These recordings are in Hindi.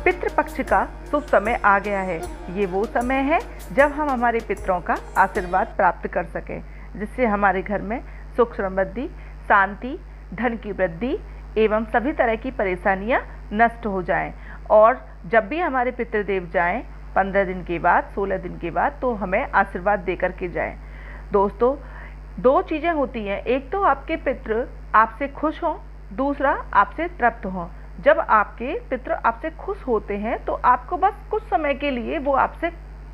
पितृपक्ष का शुभ समय आ गया है। ये वो समय है जब हम हमारे पितरों का आशीर्वाद प्राप्त कर सकें, जिससे हमारे घर में सुख समृद्धि, शांति, धन की वृद्धि एवं सभी तरह की परेशानियां नष्ट हो जाएं। और जब भी हमारे पितृदेव जाएं 15 दिन के बाद, 16 दिन के बाद, तो हमें आशीर्वाद देकर के जाएं। दोस्तों, दो चीज़ें होती हैं, एक तो आपके पितृ आपसे खुश हों, दूसरा आपसे तृप्त हों। जब आपके पितृ आपसे खुश होते हैं तो आपको बस कुछ समय के लिए वो आपसे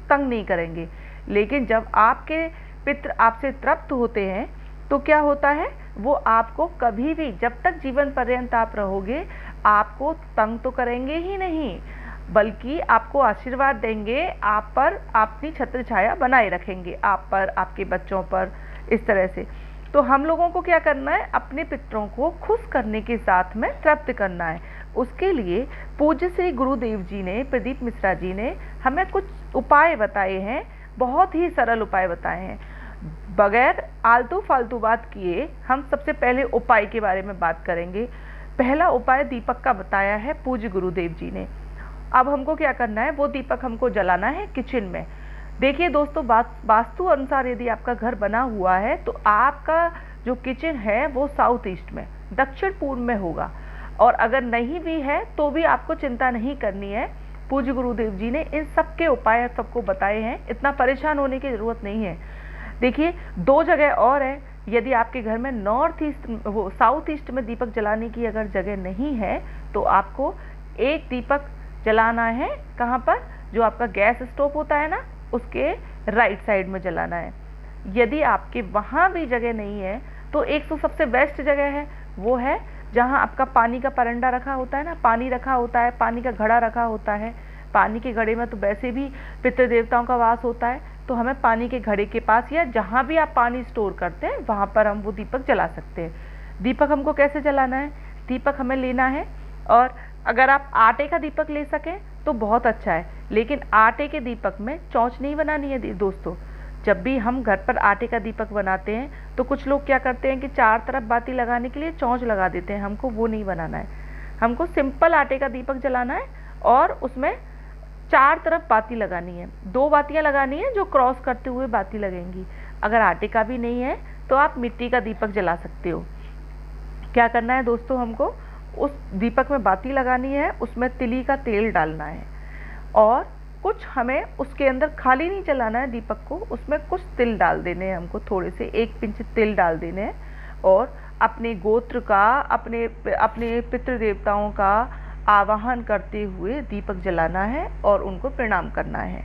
तंग नहीं करेंगे, लेकिन जब आपके पितृ आपसे तृप्त होते हैं तो क्या होता है, वो आपको कभी भी, जब तक जीवन पर्यंत आप रहोगे, आपको तंग तो करेंगे ही नहीं, बल्कि आपको आशीर्वाद देंगे, आप पर अपनी छत्र छाया बनाए रखेंगे, आप पर, आपके बच्चों पर, इस तरह से। तो हम लोगों को क्या करना है, अपने पितरों को खुश करने के साथ में तृप्त करना है। उसके लिए पूज्य श्री गुरुदेव जी ने, प्रदीप मिश्रा जी ने हमें कुछ उपाय बताए हैं, बहुत ही सरल उपाय बताए हैं। बगैर आलतू फालतू बात किए हम सबसे पहले उपाय के बारे में बात करेंगे। पहला उपाय दीपक का बताया है पूज्य गुरुदेव जी ने। अब हमको क्या करना है, वो दीपक हमको जलाना है किचन में। देखिए दोस्तों, वास्तु अनुसार यदि आपका घर बना हुआ है तो आपका जो किचन है वो साउथ ईस्ट में, दक्षिण पूर्व में होगा, और अगर नहीं भी है तो भी आपको चिंता नहीं करनी है। पूज्य गुरुदेव जी ने इन सब के उपाय सबको बताए हैं, इतना परेशान होने की ज़रूरत नहीं है। देखिए, दो जगह और है, यदि आपके घर में नॉर्थ ईस्ट, वो साउथ ईस्ट में दीपक जलाने की अगर जगह नहीं है तो आपको एक दीपक जलाना है। कहाँ पर, जो आपका गैस स्टोव होता है ना, उसके राइट साइड में जलाना है। यदि आपके वहाँ भी जगह नहीं है तो एक तो सबसे बेस्ट जगह है, वो है जहाँ आपका पानी का परंडा रखा होता है ना, पानी रखा होता है, पानी का घड़ा रखा होता है। पानी के घड़े में तो वैसे भी पितृ देवताओं का वास होता है, तो हमें पानी के घड़े के पास या जहाँ भी आप पानी स्टोर करते हैं वहाँ पर हम वो दीपक जला सकते हैं। दीपक हमको कैसे जलाना है, दीपक हमें लेना है, और अगर आप आटे का दीपक ले सकें तो बहुत अच्छा है, लेकिन आटे के दीपक में चौंच नहीं बनानी है दोस्तों। जब भी हम घर पर आटे का दीपक बनाते हैं तो कुछ लोग क्या करते हैं कि चार तरफ बाती लगाने के लिए चौंच लगा देते हैं। हमको वो नहीं बनाना है, हमको सिंपल आटे का दीपक जलाना है और उसमें चार तरफ बाती लगानी है। दो बातियां लगानी है जो क्रॉस करते हुए बाती लगेंगी। अगर आटे का भी नहीं है तो आप मिट्टी का दीपक जला सकते हो। क्या करना है दोस्तों, हमको उस दीपक में बाती लगानी है, उसमें तिली का तेल डालना है, और कुछ हमें उसके अंदर खाली नहीं जलाना है दीपक को, उसमें कुछ तिल डाल देने हैं हमको, थोड़े से 1 पिंच तिल डाल देने हैं, और अपने गोत्र का, अपने पितृ देवताओं का आवाहन करते हुए दीपक जलाना है और उनको प्रणाम करना है।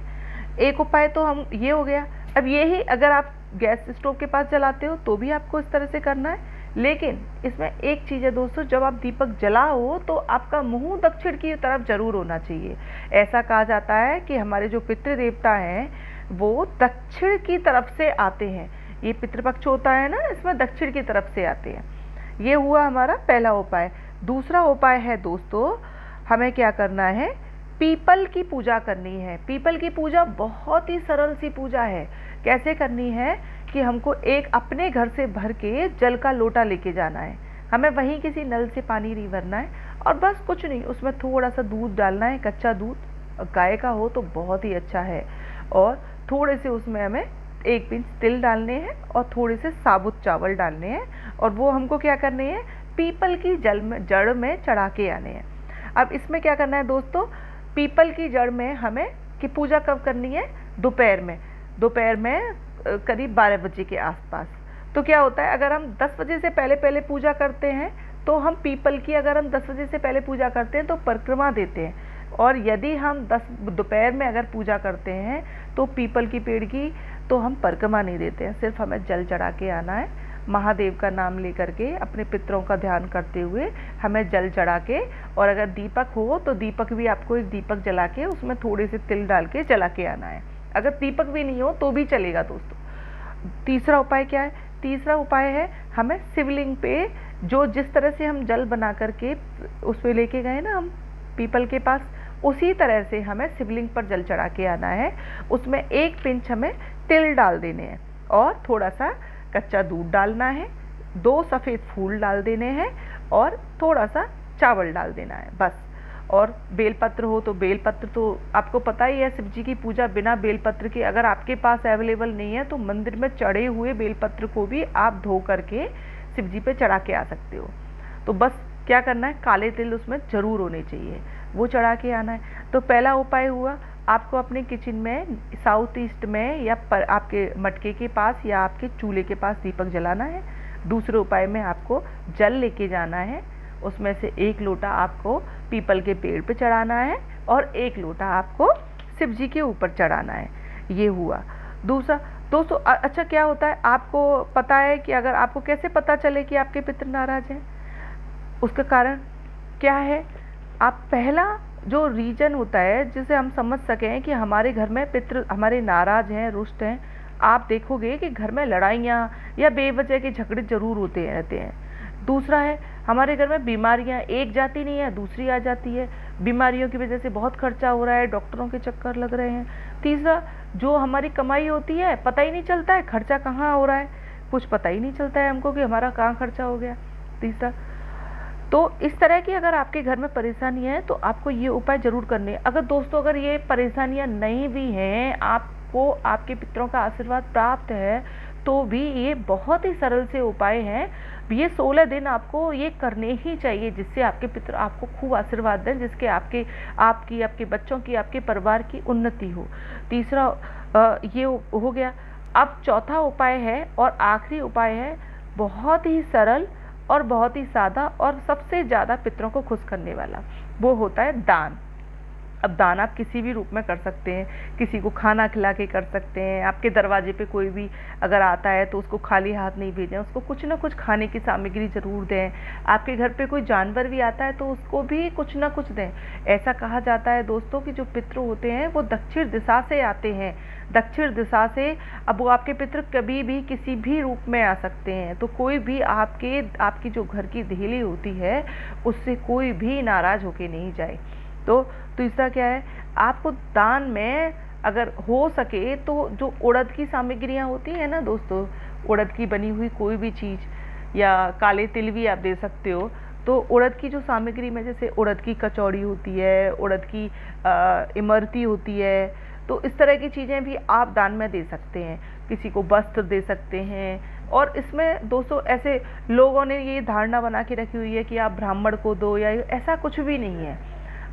एक उपाय तो हम ये हो गया। अब यही अगर आप गैस स्टोव के पास जलाते हो तो भी आपको इस तरह से करना है, लेकिन इसमें एक चीज़ है दोस्तों, जब आप दीपक जलाओ तो आपका मुंह दक्षिण की तरफ जरूर होना चाहिए। ऐसा कहा जाता है कि हमारे जो पितृ देवता हैं वो दक्षिण की तरफ से आते हैं। ये पितृपक्ष होता है ना, इसमें दक्षिण की तरफ से आते हैं। ये हुआ हमारा पहला उपाय। दूसरा उपाय है दोस्तों, हमें क्या करना है, पीपल की पूजा करनी है। पीपल की पूजा बहुत ही सरल सी पूजा है। कैसे करनी है कि हमको एक अपने घर से भर के जल का लोटा लेके जाना है, हमें वहीं किसी नल से पानी नहीं भरना है, और बस कुछ नहीं, उसमें थोड़ा सा दूध डालना है, कच्चा दूध, गाय का हो तो बहुत ही अच्छा है, और थोड़े से उसमें हमें 1 पिंच तिल डालने हैं और थोड़े से साबुत चावल डालने हैं, और वो हमको क्या करने हैं, पीपल की जड़ में चढ़ा के आने हैं। अब इसमें क्या करना है दोस्तों, पीपल की जड़ में हमें की पूजा कब करनी है, दोपहर में करीब 12 बजे के आसपास। तो क्या होता है, अगर हम 10 बजे से पहले पूजा करते हैं तो हम पीपल की, अगर हम 10 बजे से पहले पूजा करते हैं तो परिक्रमा देते हैं, और यदि हम दोपहर में अगर पूजा करते हैं तो पीपल की पेड़ की तो हम परिक्रमा नहीं देते हैं, सिर्फ हमें जल चढ़ा के आना है, महादेव का नाम लेकर के, अपने पितरों का ध्यान करते हुए हमें जल चढ़ा के, और अगर दीपक हो तो दीपक भी आपको एक दीपक जला के उसमें थोड़े से तिल डाल के जला के आना है। अगर दीपक भी नहीं हो तो भी चलेगा दोस्तों। तीसरा उपाय क्या है, तीसरा उपाय है हमें शिवलिंग पे, जो जिस तरह से हम जल बना करके उस पे लेके गए ना हम पीपल के पास, उसी तरह से हमें शिवलिंग पर जल चढ़ा के आना है। उसमें 1 पिंच हमें तिल डाल देने हैं और थोड़ा सा कच्चा दूध डालना है, 2 सफ़ेद फूल डाल देने हैं और थोड़ा सा चावल डाल देना है बस। और बेलपत्र हो तो बेलपत्र, तो आपको पता ही है शिव जी की पूजा बिना बेलपत्र के अगर आपके पास अवेलेबल नहीं है तो मंदिर में चढ़े हुए बेलपत्र को भी आप धो करके शिव जी पे चढ़ा के आ सकते हो। तो बस क्या करना है, काले तिल उसमें ज़रूर होने चाहिए, वो चढ़ा के आना है। तो पहला उपाय हुआ, आपको अपने किचन में साउथ ईस्ट में या आपके मटके के पास या आपके चूल्हे के पास दीपक जलाना है। दूसरे उपाय में आपको जल लेके जाना है, उसमें से 1 लोटा आपको पीपल के पेड़ पे चढ़ाना है और 1 लोटा आपको शिव जी के ऊपर चढ़ाना है। ये हुआ। दूसरा दोस्तों, अच्छा क्या होता है, आपको पता है कि अगर आपको कैसे पता चले कि आपके पितृ नाराज हैं, उसका कारण क्या है। आप पहला जो रीजन होता है जिसे हम समझ सकें कि हमारे घर में पितृ हमारे नाराज हैं, रुष्ट हैं, आप देखोगे कि घर में लड़ाइयाँ या बेवजह के झगड़े जरूर होते रहते हैं। दूसरा है, हमारे घर में बीमारियाँ एक जाती नहीं है दूसरी आ जाती है, बीमारियों की वजह से बहुत खर्चा हो रहा है, डॉक्टरों के चक्कर लग रहे हैं। तीसरा, जो हमारी कमाई होती है पता ही नहीं चलता है खर्चा कहाँ हो रहा है, कुछ पता ही नहीं चलता है हमको कि हमारा कहाँ खर्चा हो गया। तीसरा, तो इस तरह की अगर आपके घर में परेशानी है तो आपको ये उपाय जरूर करने हैं। अगर दोस्तों अगर ये परेशानियां नहीं भी हैं, आपको आपके पितरों का आशीर्वाद प्राप्त है, तो भी ये बहुत ही सरल से उपाय हैं। ये 16 दिन आपको ये करने ही चाहिए, जिससे आपके पितर आपको खूब आशीर्वाद दें, जिसके आपके बच्चों की, आपके परिवार की उन्नति हो। तीसरा ये हो गया। अब चौथा उपाय है और आखिरी उपाय है, बहुत ही सरल और बहुत ही सादा और सबसे ज़्यादा पितरों को खुश करने वाला, वो होता है दान। अब दान आप किसी भी रूप में कर सकते हैं, किसी को खाना खिला के कर सकते हैं। आपके दरवाजे पे कोई भी अगर आता है तो उसको खाली हाथ नहीं भेजें, उसको कुछ ना कुछ खाने की सामग्री ज़रूर दें। आपके घर पे कोई जानवर भी आता है तो उसको भी कुछ ना कुछ दें। ऐसा कहा जाता है दोस्तों कि जो पितृ होते हैं वो दक्षिण दिशा से आते हैं, दक्षिण दिशा से। अब वो आपके पितृ कभी भी किसी भी रूप में आ सकते हैं, तो कोई भी आपकी जो घर की देहली होती है उससे कोई भी नाराज़ होके नहीं जाए। तो तीसरा क्या है, आपको दान में अगर हो सके तो जो उड़द की सामग्रियाँ होती हैं ना दोस्तों, उड़द की बनी हुई कोई भी चीज़ या काले तिल भी आप दे सकते हो। तो उड़द की जो सामग्री में जैसे उड़द की कचौड़ी होती है, उड़द की इमरती होती है, तो इस तरह की चीज़ें भी आप दान में दे सकते हैं। किसी को वस्त्र दे सकते हैं। और इसमें दोस्तों ऐसे लोगों ने ये धारणा बना के रखी हुई है कि आप ब्राह्मण को दो, या ऐसा कुछ भी नहीं है।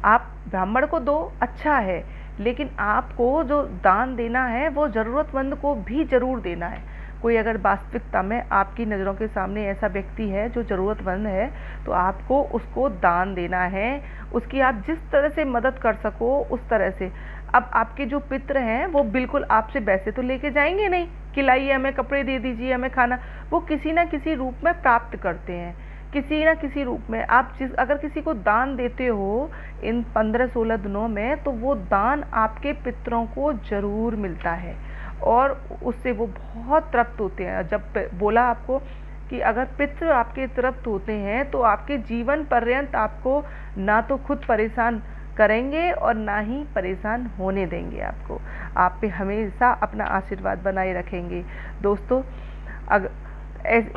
आप ब्राह्मण को दो अच्छा है, लेकिन आपको जो दान देना है वो ज़रूरतमंद को भी ज़रूर देना है। कोई अगर वास्तविकता में आपकी नज़रों के सामने ऐसा व्यक्ति है जो ज़रूरतमंद है, तो आपको उसको दान देना है। उसकी आप जिस तरह से मदद कर सको उस तरह से। अब आपके जो पितृ हैं वो बिल्कुल आपसे पैसे तो लेके जाएंगे नहीं कि लाइए हमें कपड़े दे दीजिए, हमें खाना। वो किसी ना किसी रूप में प्राप्त करते हैं, किसी ना किसी रूप में। आप अगर किसी को दान देते हो इन 15-16 दिनों में, तो वो दान आपके पितरों को ज़रूर मिलता है और उससे वो बहुत तृप्त होते हैं। जब बोला आपको कि अगर पितृ आपके तृप्त होते हैं तो आपके जीवन पर्यंत आपको ना तो खुद परेशान करेंगे और ना ही परेशान होने देंगे आपको। आप पे हमेशा अपना आशीर्वाद बनाए रखेंगे। दोस्तों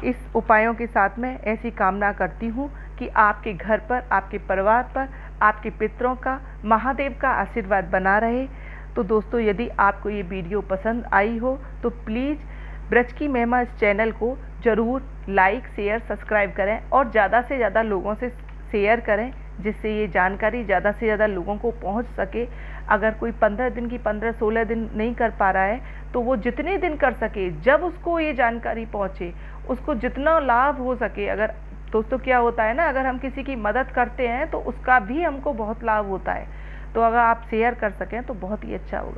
इस उपायों के साथ में ऐसी कामना करती हूँ कि आपके घर पर, आपके परिवार पर, आपके पितरों का, महादेव का आशीर्वाद बना रहे। तो दोस्तों यदि आपको ये वीडियो पसंद आई हो तो प्लीज़ ब्रज की महिमा इस चैनल को ज़रूर लाइक, शेयर, सब्सक्राइब करें और ज़्यादा से ज़्यादा लोगों से शेयर करें, जिससे ये जानकारी ज़्यादा से ज़्यादा लोगों को पहुंच सके। अगर कोई 15 दिन की 15-16 दिन नहीं कर पा रहा है तो वो जितने दिन कर सके, जब उसको ये जानकारी पहुंचे, उसको जितना लाभ हो सके। अगर दोस्तों क्या होता है ना, अगर हम किसी की मदद करते हैं तो उसका भी हमको बहुत लाभ होता है। तो अगर आप शेयर कर सकें तो बहुत ही अच्छा होगा।